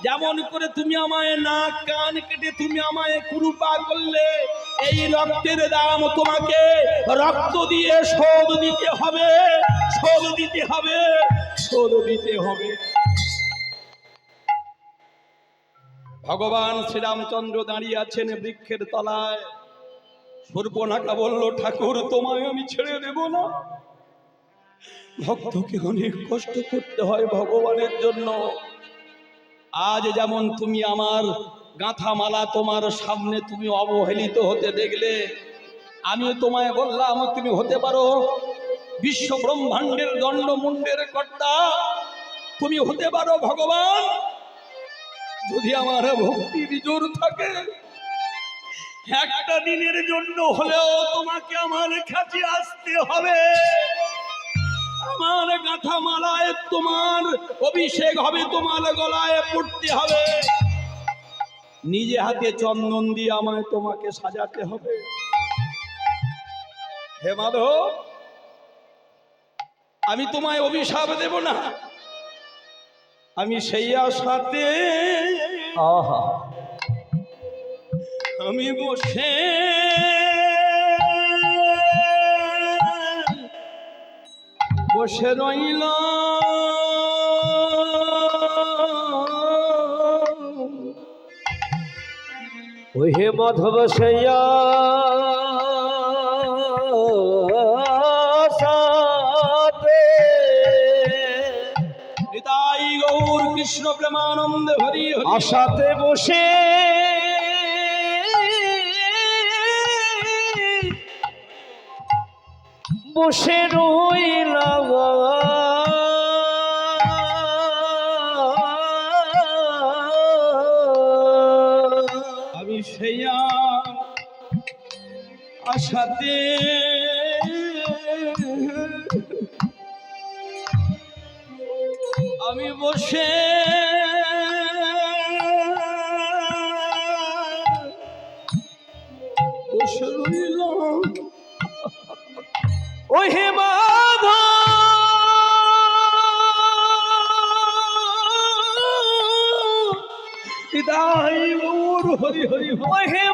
যেমন করে তুমি আমায় নাক কান কেটে তুমি আমায় কুরুপা করলে, এই রক্তের দাম তোমাকে রক্ত দিয়ে শোধ দিতে হবে, শোধ দিতে হবে, শোধ দিতে হবে। ভগবান শ্রীরামচন্দ্র দাঁড়িয়ে আছেন বৃক্ষের তলায়। শূর্পণখা বলল, ঠাকুর তোমায় আমি ছেড়ে দেব না। ভক্তকে অনেক কষ্ট করতে হয় ভগবানের জন্য। আজ যেমন তুমি আমার গাঁথা মালা তোমার সামনে তুমি অবহেলিত হতে দেখলে, আমি তোমায় বললাম তুমি হতে পারো বিশ্ব ব্রহ্মাণ্ডের দণ্ড মুন্ডের কর্তা, তুমি হতে পারো ভগবান। যদি আমার ভক্তির জোর থাকে, একটা দিনের জন্য হলেও তোমাকে আমার কাছে আসতে হবে। আমার গাঁথা মালায় তোমার অভিষেক হবে, তোমার গলায় পড়তে হবে, নিজে হাতে চন্দন দিয়ে আমায় তোমাকে সাজাতে হবে। হে মাধব, আমি তোমায় অভিশাপ দেব না, আমি সেই আশাতে আমি বসে বসে রইলাম। ওহে মাধব সৈয়া নিতাই গৌর কৃষ্ণ প্রেমানন্দে হরি হরি। আশাতে বসে বসে রইলাম, আমি সেই আশাতে আমি বসে বসে রইলাম। ওহে মাধব নিতাই গৌর হরি হরি। ওহে